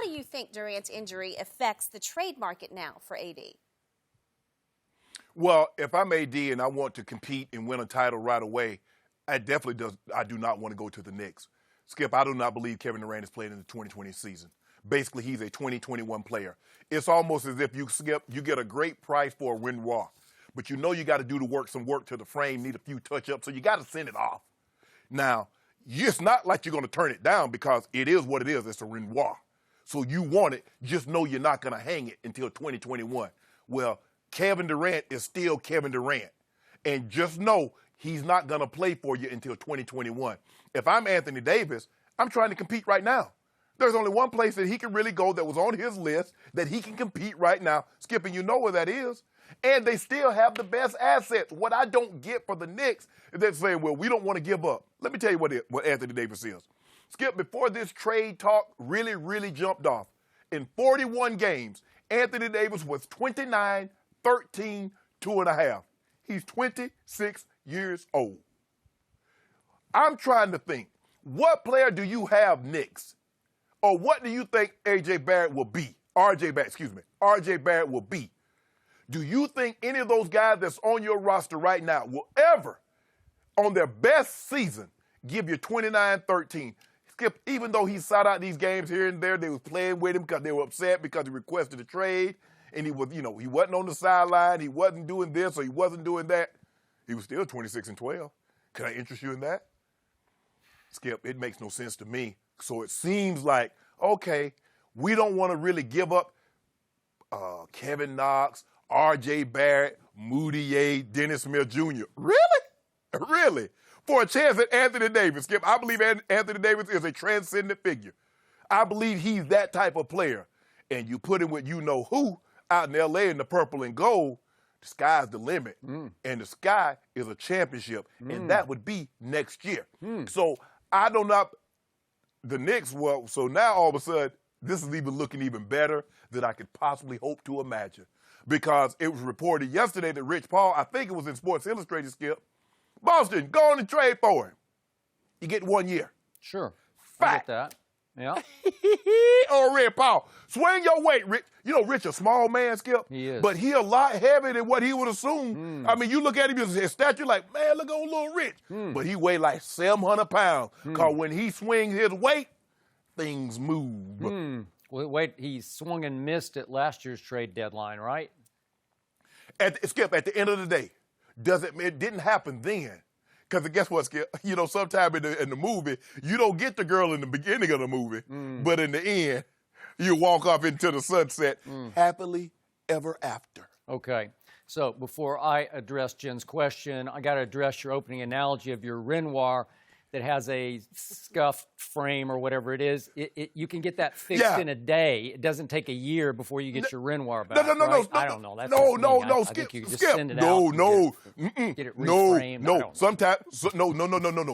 do you think Durant's injury affects the trade market now for AD? Well, if I'm AD and I want to compete and win a title right away, I do not want to go to the Knicks. Skip, I do not believe Kevin Durant is playing in the 2020 season. Basically, he's a 2021 player. It's almost as if you get a great price for a Renoir, but you know you got to do some work to the frame, need a few touch-ups, so you got to send it off. Now, it's not like you're going to turn it down because it is what it is. It's a Renoir. So you want it, just know you're not going to hang it until 2021. Well, Kevin Durant is still Kevin Durant. And just know he's not going to play for you until 2021. If I'm Anthony Davis, I'm trying to compete right now. There's only one place that he can really go that was on his list that he can compete right now. Skip, and you know where that is. And they still have the best assets. What I don't get for the Knicks is they're saying, well, we don't want to give up. Let me tell you what Anthony Davis is. Skip, before this trade talk really jumped off, in 41 games, Anthony Davis was 29, 13, 2.5. He's 26 years old. I'm trying to think, what player do you have Knicks? Or what do you think RJ Barrett will be? RJ Barrett will be. Do you think any of those guys that's on your roster right now will ever, on their best season, give you 29-13? Skip, even though he sat out these games here and there, they was playing with him because they were upset because he requested a trade, and he was, he wasn't on the sideline, he wasn't doing this or he wasn't doing that. He was still 26-12. Can I interest you in that? Skip, it makes no sense to me. So it seems like, okay, we don't want to really give up Kevin Knox, R.J. Barrett, Moutier, Dennis Smith Jr. Really? Really? For a chance at Anthony Davis. Skip, I believe Anthony Davis is a transcendent figure. I believe he's that type of player. And you put him with you-know-who out in L.A. in the purple and gold, the sky's the limit. And the sky is a championship. And that would be next year. So I do not – the Knicks, well, so now all of a sudden, this is even looking even better than I could possibly hope to imagine. Because it was reported yesterday that Rich Paul, I think it was in Sports Illustrated, Skip, Boston, go on and trade for him. You get 1 year. Sure. Fact. I get that. Yeah. Oh, Rich Paul, swing your weight, Rich. You know, Rich, a small man, Skip. He is. But he a lot heavier than what he would assume. I mean, you look at him, his stature, like, man, look at old little Rich. But he weighed like 700 pounds. Because when he swings his weight, things move. Well, wait, he swung and missed at last year's trade deadline, right? Skip, at the end of the day, it didn't happen then. Because guess what, Skip? Sometime in the movie, you don't get the girl in the beginning of the movie, but in the end, you walk off into the sunset happily ever after. Okay. So before I address Jen's question, I got to address your opening analogy of your Renoir that has a scuffed frame or whatever it is. You can get that fixed in a day. It doesn't take a year before you get your Renoir back. No. I don't know. That's no. I think you can just Skip. send it out. Get it reframed. No.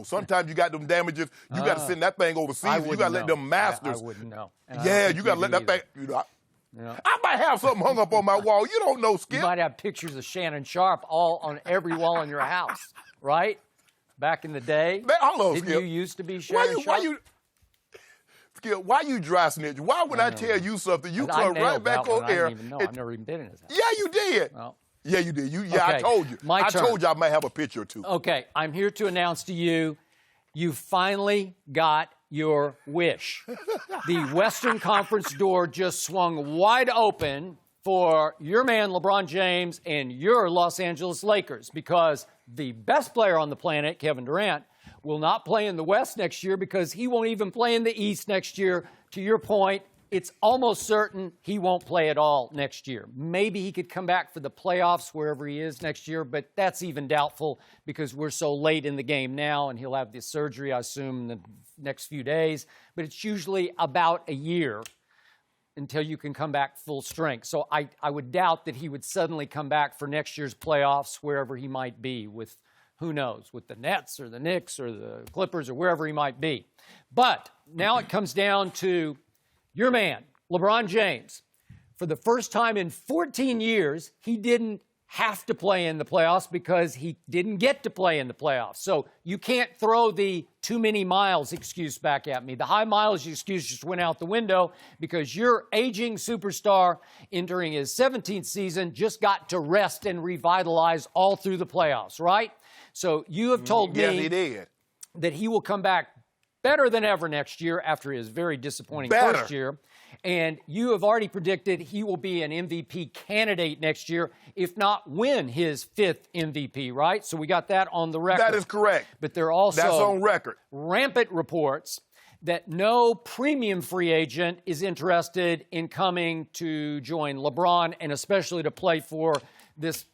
Sometimes you got them damages. You got to send that thing overseas. You got to let them masters. I wouldn't know. You got to let that thing. I might have something hung up on my wall. You don't know, Skip. You might have pictures of Shannon Sharpe all on every wall in your house, right? Back in the day, didn't you used to be Shannon Sharpe? Skip, why you dry snitch? Why would I tell you something? You come right back on air. I didn't even know. I've never even been in his house. Yeah, you did. Well, yeah, you did. Okay. I told you. My turn. I told you I might have a picture or two. Okay, I'm here to announce to you, you finally got your wish. The Western Conference door just swung wide open for your man LeBron James and your Los Angeles Lakers, because the best player on the planet, Kevin Durant, will not play in the West next year because he won't even play in the East next year. To your point, it's almost certain he won't play at all next year. Maybe he could come back for the playoffs wherever he is next year, but that's even doubtful because we're so late in the game now, and he'll have the surgery, I assume, in the next few days. But it's usually about a year until you can come back full strength. So I would doubt that he would suddenly come back for next year's playoffs wherever he might be with, who knows, with the Nets or the Knicks or the Clippers or wherever he might be. But now it comes down to your man, LeBron James. For the first time in 14 years, he didn't have to play in the playoffs because he didn't get to play in the playoffs. So you can't throw the too many miles excuse back at me. The high mileage excuse just went out the window because your aging superstar entering his 17th season just got to rest and revitalize all through the playoffs, right? So you have told me that he will come back better than ever next year after his very disappointing first year. And you have already predicted he will be an MVP candidate next year, if not win his 5th MVP, right? So we got that on the record. That is correct. But there are also that's on record. Rampant reports that no premium free agent is interested in coming to join LeBron and especially to play for this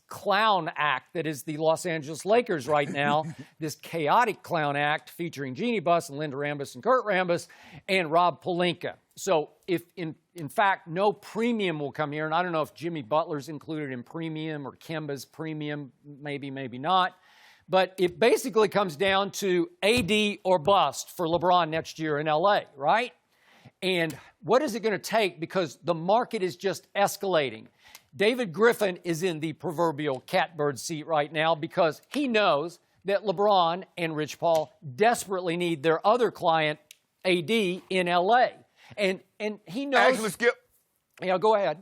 clown act that is the Los Angeles Lakers right now, this chaotic clown act featuring Jeannie Buss and Linda Rambis and Kurt Rambis and Rob Pelinka. So if, in fact, no premium will come here, and I don't know if Jimmy Butler's included in premium or Kemba's premium, maybe, maybe not, but it basically comes down to AD or bust for LeBron next year in L.A., right? And what is it going to take? Because the market is just escalating. David Griffin is in the proverbial catbird seat right now because he knows that LeBron and Rich Paul desperately need their other client, AD, in L.A. And he knows... Actually, Skip. Yeah, go ahead.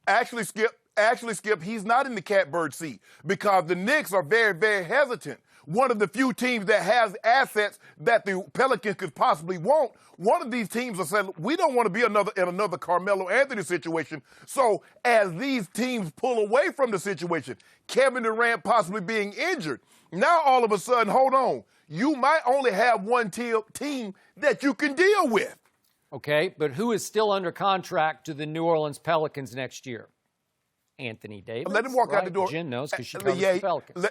Actually, Skip, he's not in the catbird seat because the Knicks are very, very hesitant. One of the few teams that has assets that the Pelicans could possibly want. One of these teams are saying, we don't want to be in another Carmelo Anthony situation. So as these teams pull away from the situation, Kevin Durant possibly being injured, now all of a sudden, hold on, you might only have one team that you can deal with. Okay, but who is still under contract to the New Orleans Pelicans next year? Anthony Davis. Let him walk out the door. Jen knows because she covers the Pelicans.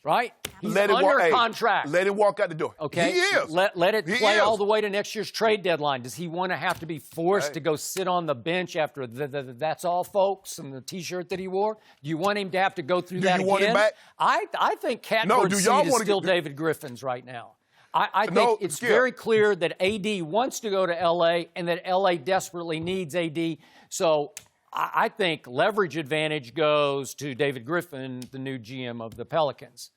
Right? He's let under contract. Let him walk out the door. Okay. He is. Let it play all the way to next year's trade deadline. Does he want to have to be forced to go sit on the bench after that's all, folks, and the T-shirt that he wore? Do you want him to have to go through that again? Want him back? I think catbird seat is still David Griffin's right now. I think it's very clear that AD wants to go to L.A. and that L.A. desperately needs AD. So I think leverage advantage goes to David Griffin, the new GM of the Pelicans.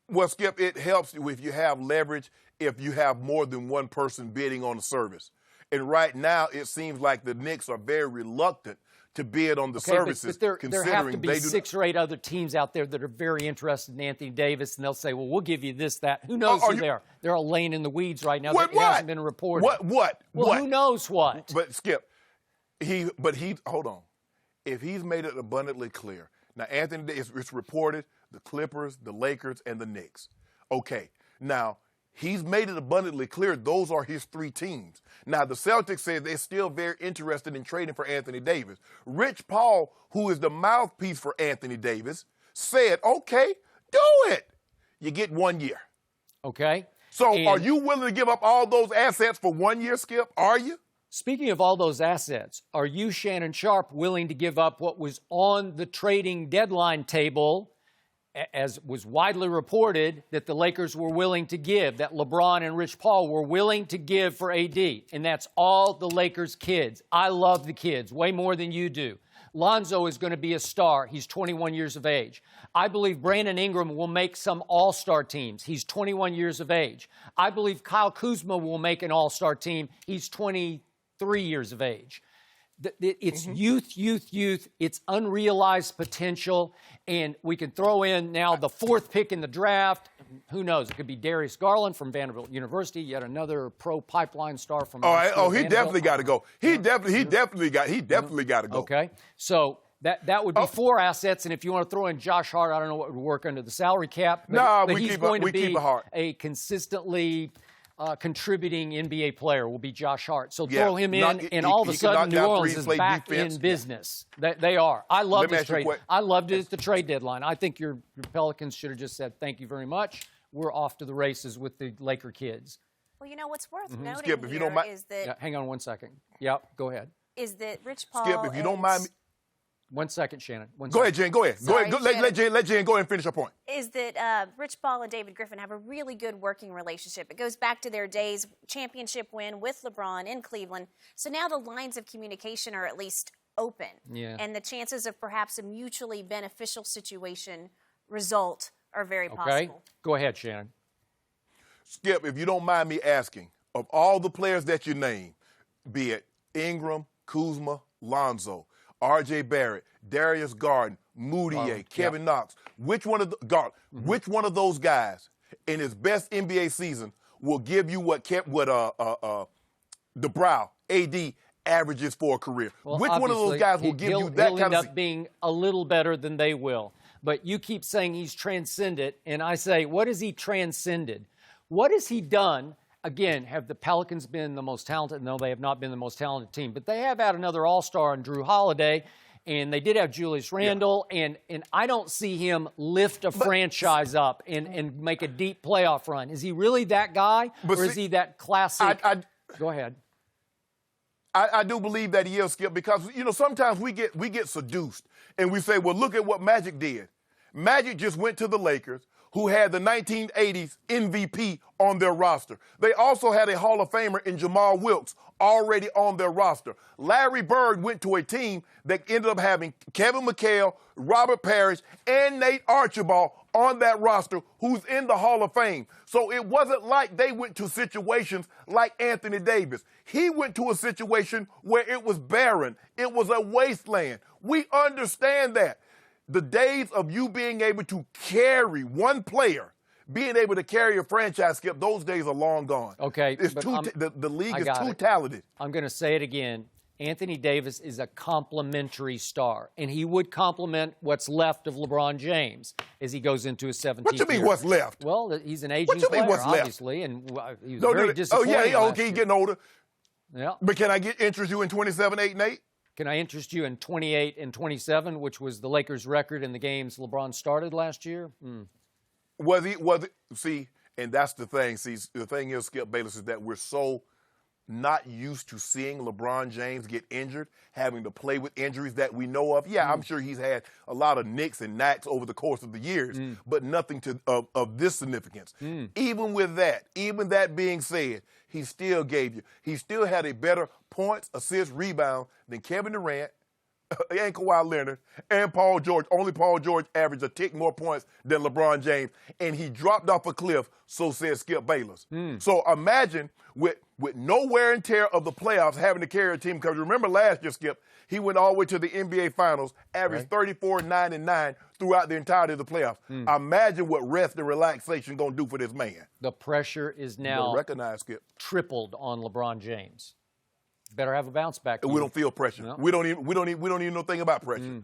Well, Skip, it helps if you have leverage, if you have more than one person bidding on the service. And right now, it seems like the Knicks are very reluctant to bid on the services. But there have to be 6 or 8 other teams out there that are very interested in Anthony Davis, and they'll say, well, we'll give you this, that. Who knows who they are? They're all laying in the weeds right now. It hasn't been reported. What? Well, who knows what? But, Skip, hold on. If he's made it abundantly clear, now, Anthony, it's reported the Clippers, the Lakers, and the Knicks. Okay. Now, he's made it abundantly clear those are his 3 teams. Now, the Celtics say they're still very interested in trading for Anthony Davis. Rich Paul, who is the mouthpiece for Anthony Davis, said, okay, do it. You get 1 year. Okay. So are you willing to give up all those assets for 1 year, Skip? Are you? Speaking of all those assets, are you, Shannon Sharpe, willing to give up what was on the trading deadline table, as was widely reported, that the Lakers were willing to give, that LeBron and Rich Paul were willing to give for AD? And that's all the Lakers' kids. I love the kids way more than you do. Lonzo is going to be a star. He's 21 years of age. I believe Brandon Ingram will make some all-star teams. He's 21 years of age. I believe Kyle Kuzma will make an all-star team. He's 23 years of age. It's youth. It's unrealized potential. And we can throw in now the 4th pick in the draft. Who knows? It could be Darius Garland from Vanderbilt University, yet another pro pipeline star from he definitely got to go. He definitely got to go. Okay. So that would be 4 assets. And if you want to throw in Josh Hart, I don't know what would work under the salary cap. But he's going to be a consistently contributing NBA player will be Josh Hart. So throw him in, and all of a sudden New Orleans is back in business. They are. I love this trade. I loved it at the trade deadline. I think your Pelicans should have just said, thank you very much. We're off to the races with the Laker kids. Well, you know, what's worth noting Skip, if you don't mind, is that... hang on 1 second. Yep, go ahead. Is that Rich Paul... Skip, if you don't mind me... 1 second, Shannon. Go ahead, Jen. Go ahead. Sorry, let Jen go ahead and finish her point. Is that Rich Paul and David Griffin have a really good working relationship. It goes back to their days, championship win with LeBron in Cleveland. So now the lines of communication are at least open. Yeah. And the chances of perhaps a mutually beneficial situation result are very Okay? possible. Go ahead, Shannon. Skip, if you don't mind me asking, of all the players that you name, be it Ingram, Kuzma, Lonzo, R.J. Barrett, Darius Garden, Moutier, Kevin Knox, which one of those guys in his best NBA season will give you what DeBrow, AD averages for a career? Well, which one of those guys will give you that he'll kind end of up being a little better than they will. But you keep saying he's transcended, and I say, what has he transcended? What has he done? Again, have the Pelicans been the most talented? No, they have not been the most talented team. But they have had another all-star in Drew Holiday, and they did have Julius Randle, and I don't see him lift a franchise up and make a deep playoff run. Is he really that guy, or is he that classic? Go ahead. I do believe that he is, Skip, because, sometimes we get seduced, and we say, well, look at what Magic did. Magic just went to the Lakers, who had the 1980s MVP on their roster. They also had a Hall of Famer in Jamal Wilkes already on their roster. Larry Bird went to a team that ended up having Kevin McHale, Robert Parrish, and Nate Archibald on that roster, who's in the Hall of Fame. So it wasn't like they went to situations like Anthony Davis. He went to a situation where it was barren. It was a wasteland. We understand that. The days of you being able to carry one player, being able to carry a franchise, Skip, those days are long gone. Okay. The league is too talented. I'm going to say it again. Anthony Davis is a complimentary star, and he would complement what's left of LeBron James as he goes into his 17th What you mean, year. what's left? Well, he's an aging What you mean, player, what's left? obviously, and he was very disappointing. Oh, yeah, last okay, year. he's getting older. Yeah. But can I interest you in 27, 8, and 8? Can I interest you in 28 and 27, which was the Lakers' record in the games LeBron started last year? See, and that's the thing. See, the thing is, Skip Bayless, is that we're so not used to seeing LeBron James get injured, having to play with injuries that we know of. Yeah, I'm sure he's had a lot of nicks and knacks over the course of the years, but nothing of this significance. Even with that, even that being said, he still had a better points, assists, rebound than Kevin Durant and Kawhi Leonard and Paul George. Only Paul George averaged a tick more points than LeBron James, and he dropped off a cliff, so said Skip Bayless. So imagine with no wear and tear of the playoffs having to carry a team, because remember last year, Skip, he went all the way to the NBA Finals, averaged 34, 9, and 9 throughout the entirety of the playoffs. Imagine what rest and relaxation going to do for this man. The pressure is now tripled on LeBron James. Better have a bounce back. We don't feel pressure. No. We don't even know thing about pressure.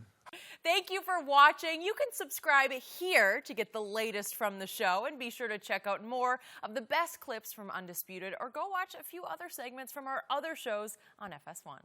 Thank you for watching. You can subscribe here to get the latest from the show, and be sure to check out more of the best clips from Undisputed, or go watch a few other segments from our other shows on FS1.